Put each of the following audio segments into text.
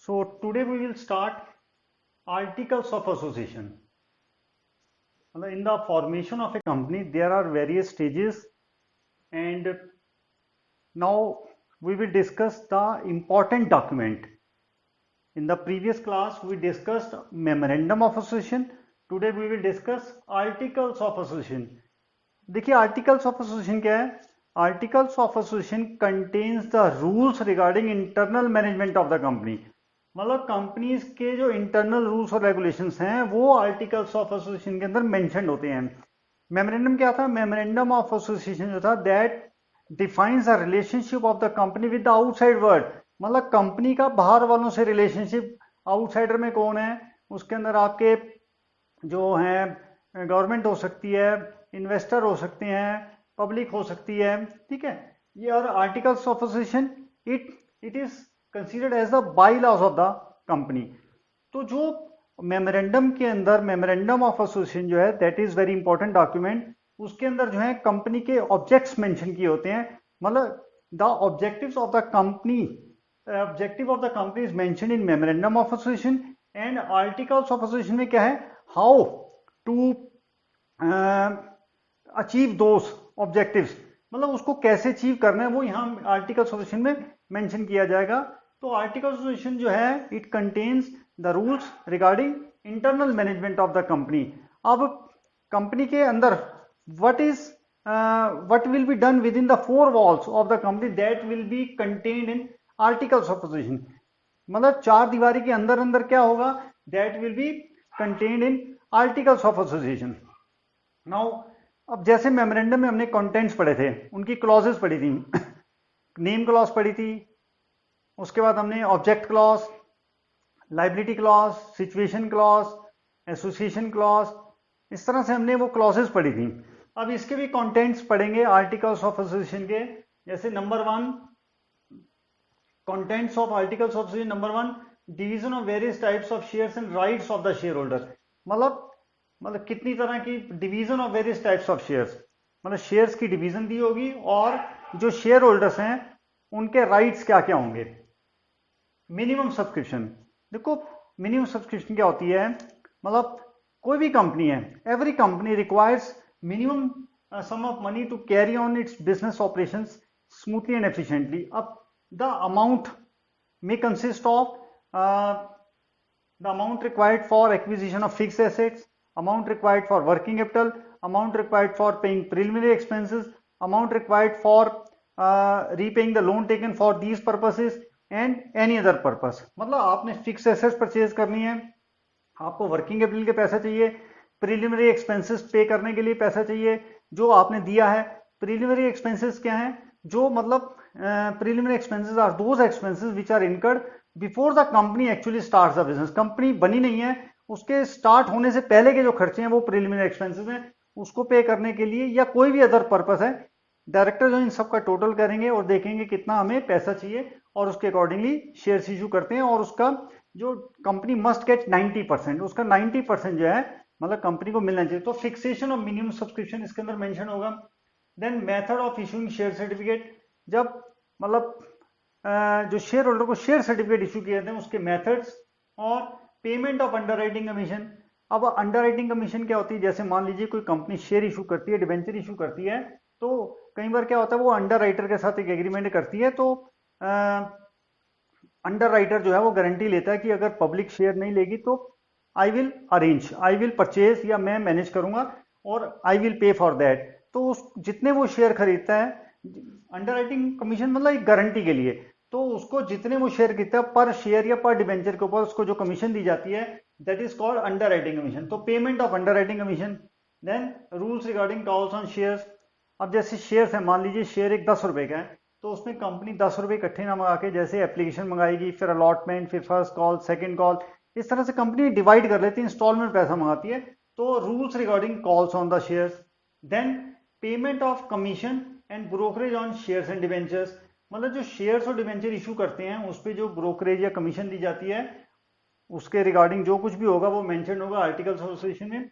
So today we will start articles of association. In the formation of a company, there are various stages, and now we will discuss the important document. In the previous class, we discussed memorandum of association. Today we will discuss articles of association. देखिए articles of association क्या है. Articles of association contains the rules regarding internal management of the company. मतलब companies के जो internal rules और regulations हैं वो articles of association के अंदर मेंशन होते हैं. मेमोरेंडम क्या था? मेमोरेंडम ऑफ एसोसिएशन जो था that defines the relationship of the company with the outside world. मतलब कंपनी का बाहर वालों से रिलेशनशिप. आउटसाइडर में कौन है? उसके अंदर आपके जो हैं गवर्नमेंट हो सकती है, इन्वेस्टर हो सकते हैं, पब्लिक हो सकती है. ठीक है. ये और articles of association it is considered as the bylaws of the company. तो जो मेमोरेंडम के अंदर मेमोरेंडम ऑफ एसोसिएशन जो है that is very important document. उसके अंदर जो है कंपनी के ऑब्जेक्ट्स मेंशन किए होते हैं. मतलब the objectives of the company objective of the company is mentioned in memorandum of association, and articles of association में क्या है? How to achieve those objectives. मतलब उसको कैसे अचीव करना है वो यहाँ आर्टिकल्स ऑफ एसोसिएशन में मेंशन किया जाएगा. तो आर्टिकल्स ऑफ एसोसिएशन जो है it contains the rules regarding internal management of the company. अब कंपनी के अंदर what will be done within the four walls of the company that will be contained in articles of association. मतलब चार दीवारी के अंदर अंदर क्या होगा? That will be contained in articles of association. Now अब जैसे मेमोरेंडम में हमने कंटेंट्स पढ़े थे, उनकी क्लॉजेस पढ़ी थी. नेम क्लॉज पढ़ी थी, उसके बाद हमने object clause, liability clause, situation clause, association clause, इस तरह से हमने वो क्लॉजेस पढ़ी थी. अब इसके भी कंटेंट्स पढ़ेंगे आर्टिकल्स ऑफ एसोसिएशन के. जैसे number 1 contents of articles of association. Number 1 division of various types of shares and rights of the shareholder. मतलब कितनी तरह की division of various types of shares. मतलब शेयर्स की डिवीजन दी होगी और जो शेयर होल्डर्स हैं उनके राइट्स क्या क्या होंगे. Minimum subscription. देखो मिनिमम सब्सक्रिप्शन क्या होती है? मतलब कोई भी कंपनी है, every company requires minimum sum of money to carry on its business operations smoothly and efficiently. अब the amount may consist of the amount required for acquisition of fixed assets, amount required for working capital, amount required for paying preliminary expenses, amount required for repaying the loan taken for these purposes and any other purpose. मतलब आपने fix assets purchase करनी है, आपको working capital के पैसा चाहिए, preliminary expenses पे करने के लिए पैसा चाहिए जो आपने दिया है. प्रीलिमिनरी एक्सपेंसेस क्या है? जो मतलब preliminary expenses are those expenses which are incurred before the company actually starts the business. Company बनी नहीं है, उसके स्टार्ट होने से पहले के जो खर्चे हैं वो प्रीलिमिनरी एक्सपेंसेस हैं, उसको पे करने के लिए या कोई भी अदर पर्पस है. डायरेक्टर जो इन सब का टोटल करेंगे और देखेंगे कितना हमें पैसा चाहिए और उसके अकॉर्डिंगली शेयर्स इशू करते हैं. और उसका जो कंपनी मस्ट गेट 90%, उसका 90% जो है मतलब कंपनी को मिलना चाहिए. तो फिक्सेशन ऑफ मिनिमम सब्सक्रिप्शन इसके अंदर मेंशन होगा. Then method of issuing share certificate. जब मतलब जो शेयर होल्डर को शेयर सर्टिफिकेट इशू किए थे उसके मेथड्स. और पेमेंट ऑफ अंडरराइटिंग कमीशन. अब अंडरराइटिंग कमीशन क्या होती है? जैसे मान लीजिए कोई कंपनी शेयर इशू करती है, डिवेंचर इशू करती है, तो कई बार क्या होता है वो अंडरराइटर के साथ एक एग्रीमेंट करती है. तो अंडरराइटर जो है वो गारंटी लेता है कि अगर पब्लिक शेयर नहीं लेगी तो आई विल परचेज या मैं मैनेज करूंगा और I will pay for that. तो जितने वो शेयर खरीदता है, अंडरराइटिंग कमीशन मतलब एक गारंटी के लिए, तो उसको जितने वो शेयर खरीदता है पर शेयर या पर डिबेंचर के ऊपर उसको जो कमीशन दी जाती है that is called underwriting commission. तो payment of underwriting commission. Then rules regarding calls on shares. अब जैसे शेयर्स है, मान लीजिए शेयर एक 10 रुपए का है, तो उसमें कंपनी 10 रुपए इकट्ठे ना मंगा के जैसे एप्लीकेशन मंगाएगी, फिर अलॉटमेंट, फिर फर्स्ट कॉल, सेकेंड कॉल, इस तरह से कंपनी डिवाइड कर लेती है, इंस्टॉलमेंट पैसा मंगाती है. तो rules regarding calls on the shares. Then payment of commission and brokerage on shares and debentures. मतलब जो शेयर्स और डिवेंचर इशू करते हैं उस पर जो ब्रोकरेज या कमीशन दी जाती है उसके रिगार्डिंग जो कुछ भी होगा वो मेंशन होगा आर्टिकल्स ऑफ एसोसिएशन में.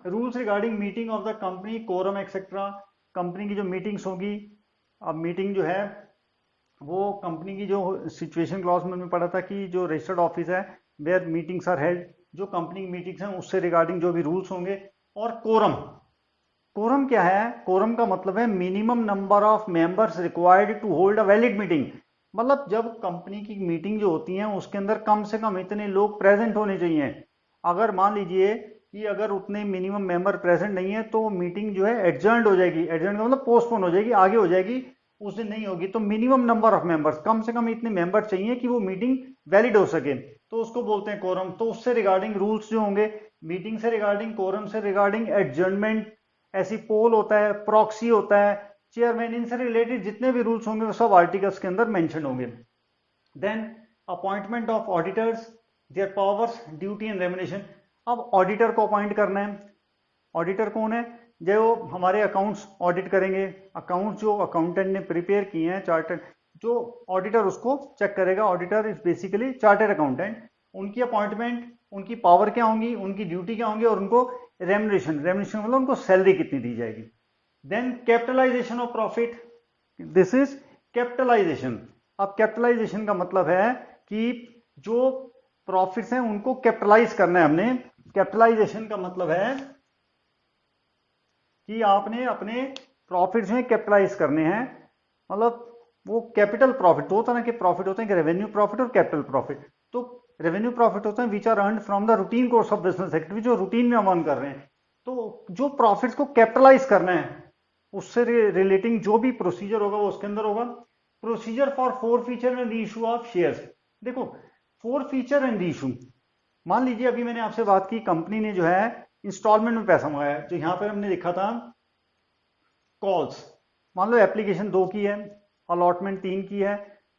Rules regarding meeting of the company, quorum etcetera. Company की जो मीटिंग्स होगी, अब मीटिंग जो है वो कंपनी की जो सिचुएशन क्लॉज में पढ़ा था कि जो रजिस्टर्ड ऑफिस है वेयर मीटिंग्स आर हेल्ड, जो कंपनी की मीटिंग्स हैं उससे रिगार्डिंग जो भी रूल्स होंगे। और कोरम, कोरम क्या है? कोरम का मतलब है minimum number of members required to hold a valid meeting. मतलब जब कंपनी की मीटिंग जो होती है उसके अंदर कम से कम इतने लोग प्रेजेंट होने चाहिए। अगर मान लीजिए कि अगर उतने मिनिमम मेंबर प्रेजेंट नहीं है तो मीटिंग जो है एडजर्न्ड हो जाएगी। एडजर्न का मतलब पोस्टपोन हो जाएगी, आगे हो जाएगी, उस दिन नहीं होगी। तो मिनिमम नंबर ऑफ मेंबर्स, कम से कम इतने मेंबर चाहिए कि वो मीटिंग वैलिड हो सके, तो उसको बोलते हैं कोरम। तो उससे रिगार्डिंग रूल्स जो होंगे, मीटिंग से रिगार्डिंग, कोरम से रिगार्डिंग, एडजर्नमेंट, ऐसी पोल होता है, प्रॉक्सी होता है, चेयरमैन, इनसे रिलेटेड जितने भी रूल्स होंगे वो सब आर्टिकल्स के अंदर मेंशन होंगे। Then appointment of auditors, their powers, duty and remuneration. अब ऑडिटर को अपॉइंट करना है। ऑडिटर कौन है? जो हमारे अकाउंट्स ऑडिट करेंगे, अकाउंट्स जो अकाउंटेंट ने प्रिपेयर किए हैं, चार्टर्ड, जो ऑडिटर उसको चेक करेगा। Auditor is basically chartered accountant. उनकी अपॉइंटमेंट, उनकी पावर क्या होंगी, उनकी ड्यूटी क्या होंगी, और उनको रेमुनेशन, रेमुनेशन मतलब उनको सैलरी कितनी दी जाएगी। Then capitalization of profit, this is capitalization. अब कैपिटलाइजेशन का मतलब है कि जो प्रॉफिट्स हैं उनको कैपिटलाइज करना है हमने। कैपिटलाइजेशन का मतलब है कि आपने अपने प्रॉफिट्स में कैपिटलाइज करने हैं। मतलब वो कैपिटल प्रॉफिट, दो तरह के प्रॉफिट होते हैं, रेवेन्यू प्रॉफिट और कैपिटल प्रॉफिट। तो रेवेन्यू प्रॉफिट होते हैं which are earned from the routine course of business activity, जो रूटीन में हम अर्न कर रहे हैं। तो जो प्रॉफिट्स को कैपिटलाइज करना है उससे रिलेटिंग जो भी प्रोसीजर होगा वो उसके अंदर होगा। Procedure for four feature and issue of shares. देखो, फोर फीचर एंड इशू, मान लीजिए अभी मैंने आपसे बात की, कंपनी ने जो है इंस्टॉलमेंट में पैसा मंगाया, जो यहां पर हमने लिखा था कॉल्स। मान लो एप्लीकेशन 2 की है, अलॉटमेंट 3 की है,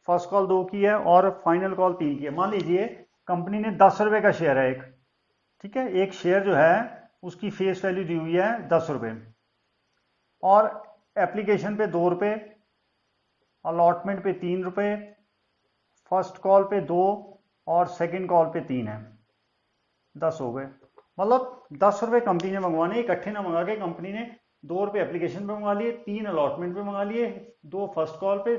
फर्स्ट कॉल 2 की है और फाइनल कॉल 3 की है। मान लीजिए कंपनी ने 10 रुपए का शेयर है एक, ठीक है, एक शेयर जो है उसकी फेस वैल्यू दी हुई है 10 रुपए, और एप्लीकेशन पे 2 रुपए, अलॉटमेंट पे 3 रुपए, फर्स्ट कॉल पे 2 और सेकंड कॉल पे 3 है, 10 हो गए। मतलब 10 रुपए कंपनी ने मंगवाने, इकट्ठे ना मंगा के कंपनी ने 2 रुपए एप्लीकेशन पे मंगा लिए, 3 अलॉटमेंट पे मंगा लिए, 2 फर्स्ट कॉल पे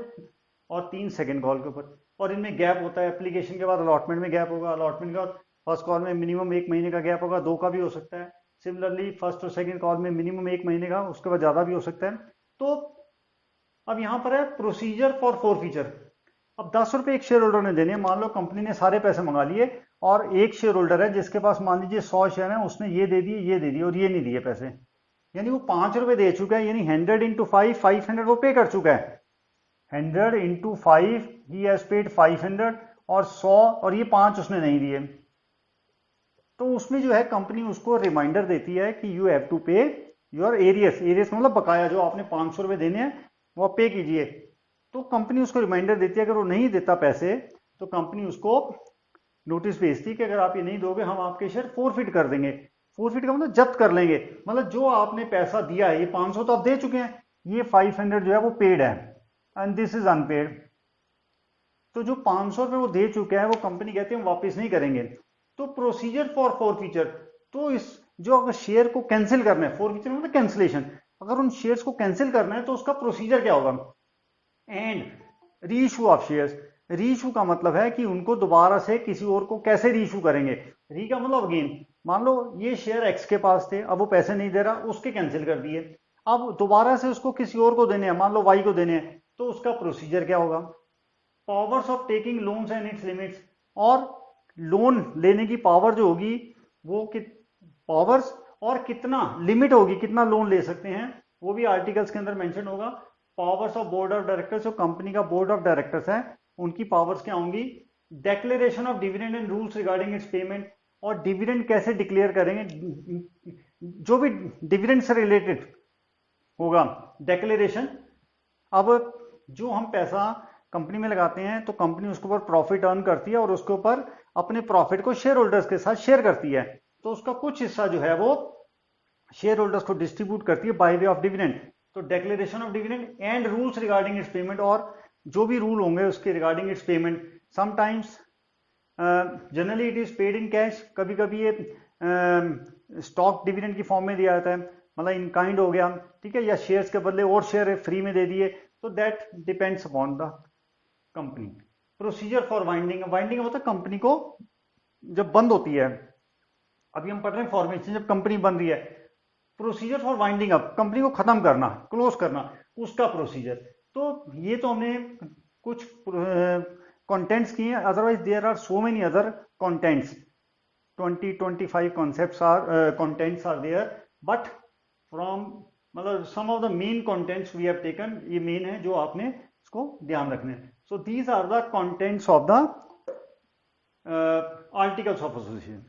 और 3 सेकंड कॉल के ऊपर। और इनमें गैप होता है, एप्लीकेशन के बाद अलॉटमेंट में गैप होगा, अलॉटमेंट के बाद फर्स्ट कॉल में मिनिमम 1 महीने का गैप होगा, 2 का भी हो सकता है। सिमिलरली फर्स्ट और सेकंड कॉल में मिनिमम 1 महीने का, उसके बाद ज्यादा भी हो सकता है। तो अब यहां पर है प्रोसीजर फॉर फोर फीचर। अब 10 रुपए एक शेयर होल्डर ने देने हैं। मान लो कंपनी ने सारे पैसे मंगा लिए और एक शेयर होल्डर है जिसके पास मान लीजिए 100 शेयर है, उसने ये दे दिए, ये दे दिए और ये नहीं दिए पैसे, यानी वो 5 रुपए दे चुका है, यानी 100 इंटू 5, 500 वो पे कर चुका है। 100 इंटू 5 ही हैज पेड 500, और 100 और ये 5 उसने नहीं दिए। तो उसमें जो है कंपनी उसको रिमाइंडर देती है कि यू हैव टू पे योर एरियस। एरियस मतलब बकाया, जो आपने 500 रुपए देने हैं वो पे कीजिए। तो कंपनी उसको रिमाइंडर देती है। अगर वो नहीं देता पैसे तो कंपनी उसको नोटिस भेजती है कि अगर आप ये नहीं दोगे हम आपके शेयर फोरफिट कर देंगे। फोरफिट का मतलब जब्त कर लेंगे। मतलब जो आपने पैसा दिया है, ये 500 तो आप दे चुके हैं, ये 500 जो है वो पेड है एंड दिस इज अनपेड। तो जो 500 रुपए वो दे चुके हैं वो कंपनी कहती है हम वापस नहीं करेंगे। तो प्रोसीजर फॉर फोर फीचर, तो इस जो अगर शेयर को कैंसिल करना है, फोर फीचर मतलब कैंसिलेशन, अगर उन शेयर्स को कैंसिल करना है तो उसका प्रोसीजर क्या होगा। And reissue of shares, reissue का मतलब है कि उनको दोबारा से किसी और को कैसे रीइशू करेंगे। री का मतलब अगेन, मान लो ये शेयर एक्स के पास थे, अब वो पैसे नहीं दे रहा, उसके कैंसिल कर दिए, अब दोबारा से उसको किसी और को देने हैं, मान लो वाई को देने हैं, तो उसका प्रोसीजर क्या होगा। Powers of taking loans and it's limits, और लोन लेने की पावर जो होगी वो पावर्स, और कितना लिमिट होगी, कितना लोन ले सकते हैं, वो भी आर्टिकल्स के अंदर मेंशन होगा। Powers of board of directors, जो कंपनी का बोर्ड ऑफ डायरेक्टर्स है उनकी पावर्स क्या होंगी। Declaration of dividend and rules regarding it's payment, और डिविडेंड कैसे डिक्लेयर करेंगे, जो भी डिविडेंड से रिलेटेड होगा डेक्लेरेशन। अब जो हम पैसा कंपनी में लगाते हैं तो कंपनी उसके ऊपर प्रॉफिट अर्न करती है और उसके ऊपर अपने प्रॉफिट को शेयर होल्डर्स के साथ शेयर करती है। तो उसका कुछ हिस्सा जो है वो शेयर होल्डर्स को डिस्ट्रीब्यूट करती है बाय वे ऑफ डिविडेंड। तो declaration of dividend and rules regarding it's payment, और जो भी रूल होंगे उसके regarding it's payment. Sometimes generally it is paid in cash, कभी कभी ये स्टॉक डिविडेंड की फॉर्म में दिया जाता है, मतलब इन काइंड हो गया, ठीक है, या शेयर्स के बदले और शेयर फ्री में दे दिए, तो that depends upon the company. Procedure for winding, winding मतलब कंपनी को जब बंद होती है, अभी हम पढ़ रहे हैं फॉर्मेशन, जब कंपनी बन रही है, procedure for winding up, company को खत्म करना, क्लोज करना, उसका प्रोसीजर। तो ये तो हमने कुछ कंटेंट्स किए हैं, otherwise there are so many other contents, 20-25 concepts are contents are there, but from मतलब some of the main contents we have taken, ये मेन है जो आपने इसको ध्यान रखना है। So these are the contents of the articles of association.